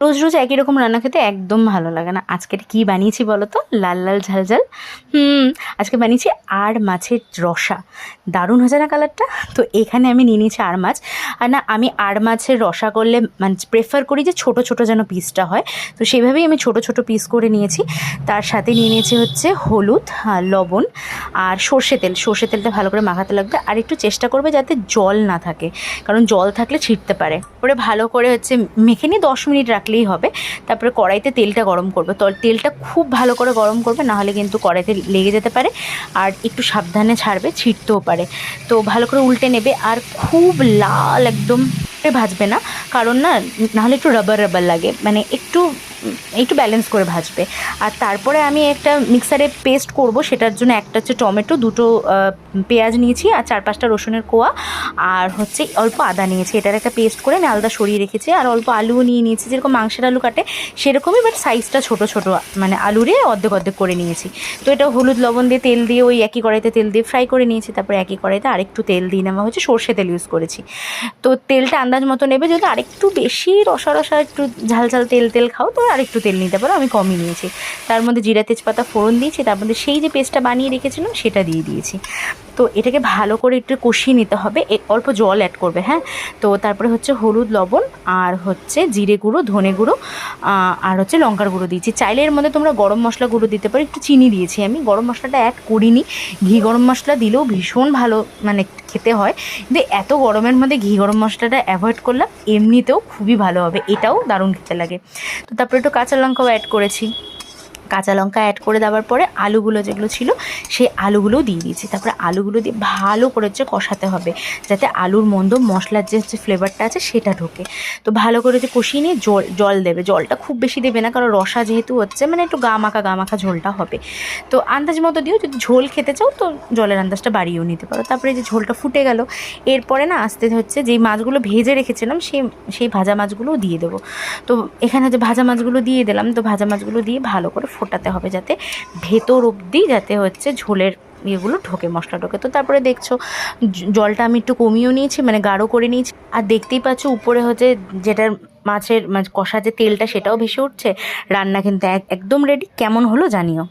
রোজ রোজ একই রকম রান্না খেতে একদম ভালো লাগে না। আজকে কি বানিয়েছি বলো তো? লাল লাল ঝাল ঝাল। আজকে বানিয়েছি আর মাছের রসা। দারুণ হয়েছে না কালারটা? তো এখানে আমি নিয়ে নিয়েছি আর মাছ। আর না, আমি আর মাছের রসা করলে মানে প্রেফার করি যে ছোটো ছোটো যেন পিসটা হয়, তো সেইভাবেই আমি ছোটো ছোটো পিস করে নিয়েছি। তার সাথে নিয়ে নিয়েছি হচ্ছে হলুদ, লবণ আর সর্ষে তেল। সর্ষে তেলটা ভালো করে মাখাতে লাগবে, আর একটু চেষ্টা করবে যাতে জল না থাকে, কারণ জল থাকলে ছিটতে পারে। পরে ভালো করে হচ্ছে মেখে নিয়ে 10 মিনিট রাখলেই হবে। তারপরে কড়াইতে তেলটা গরম করবে, তো তেলটা খুব ভালো করে গরম করবে, নাহলে কিন্তু কড়াইতে লেগে যেতে পারে, আর একটু সাবধানে ছাড়বে, ছিটতেও পারে। তো ভালো করে উল্টে নেবে, আর খুব লাল একদম ভাজবে না, কারণ না নাহলে একটু রাবার রাবার লাগে, মানে একটু একটু ব্যালেন্স করে ভাজবে। আর তারপরে আমি একটা মিক্সারে পেস্ট করব, সেটার জন্য একটা হচ্ছে টমেটো, দুটো পেঁয়াজ নিয়েছি, আর 4-5টা রসুনের কোয়া, আর হচ্ছে অল্প আদা নিয়েছি। এটার একটা পেস্ট করে আমি আলাদা সরিয়ে রেখেছি। আর অল্প আলুও নিয়ে নিয়েছি, যেরকম মাংসের আলু কাটে সেরকমই, বাট সাইজটা ছোটো ছোটো, মানে আলুরে অর্ধেক অর্ধেক করে নিয়েছি। তো এটা হলুদ লবণ দিয়ে তেল দিয়ে ওই একই কড়াইতে তেল দিয়ে ফ্রাই করে নিয়েছি। তারপরে একই কড়াইতে আরেকটু তেল দিয়ে নেওয়া হচ্ছে, সর্ষে তেল ইউজ করেছি। তো তেলটা আন্দাজ মতো নেবে, যদি আরেকটু বেশি রসা রসা একটু ঝাল ঝাল তেল তেল খাও তো আরেকটু তেল নিতে পারো, আমি কমই নিয়েছি। তার মধ্যে জিরা তেজপাতা ফোড়ন দিয়েছি, তার মধ্যে সেই যে পেস্টটা বানিয়ে রেখেছিলাম সেটা দিয়ে দিয়েছি। তো এটাকে ভালো করে একটু কষিয়ে নিতে হবে, অল্প জল অ্যাড করবে, হ্যাঁ। তো তারপরে হচ্ছে হলুদ লবণ আর হচ্ছে জিরে গুঁড়ো, ধনে গুঁড়ো আর হচ্ছে লঙ্কার গুঁড়ো দিয়েছি। চাইলে এর মধ্যে তোমরা গরম মশলা গুঁড়ো দিতে পারো, একটু চিনি দিয়েছি আমি, গরম মশলাটা অ্যাড করিনি। ঘি গরম মশলা দিলেও ভীষণ ভালো মানে খেতে হয়, কিন্তু এত গরমের মধ্যে ঘি গরম মশলাটা অ্যাভয়েড করলাম, এমনিতেও খুবই ভালো হবে, এটাও দারুণ খেতে লাগে। তো তারপরে একটু কাঁচা লঙ্কাও অ্যাড করেছি। কাঁচা লঙ্কা অ্যাড করে দেওয়ার পরে আলুগুলো যেগুলো ছিল সেই আলুগুলোও দিয়ে দিয়েছি। তারপরে আলুগুলো দিয়ে ভালো করে হচ্ছে কষাতে হবে, যাতে আলুর মধ্যে মশলার যে হচ্ছে ফ্লেভারটা আছে সেটা ঢোকে। তো ভালো করে যে কষিয়ে নিয়ে জল দেবে, জলটা খুব বেশি দেবে না, কারণ রসা যেহেতু হচ্ছে মানে একটু গা মাখা ঝোলটা হবে। তো আন্দাজ মতো দিও, যদি ঝোল খেতে চাও তো জলের আন্দাজটা বাড়িয়েও নিতে পারো। তারপরে যে ঝোলটা ফুটে গেল, এরপরে না আস্তে হচ্ছে যেই মাছগুলো ভেজে রেখেছিলাম সেই ভাজা মাছগুলোও দিয়ে দেবো। তো এখানে যে ভাজা মাছগুলো দিয়ে দিলাম, তো ভাজা মাছগুলো দিয়ে ভালো করে ফোটাতে হবে, যাতে ভেতর অবধি যাতে হচ্ছে ঝোলের ইয়েগুলো ঢোকে, মশলা ঢোকে। তো তারপরে দেখছো জলটা আমি একটু কমিয়েও নিয়েছি, মানে গাঢ় করে নিয়েছি। আর দেখতেই পাচ্ছ উপরে হচ্ছে যেটার মাছের কষা যে তেলটা সেটাও ভেসে উঠছে। রান্না কিন্তু একদম রেডি। কেমন হলো জানিও।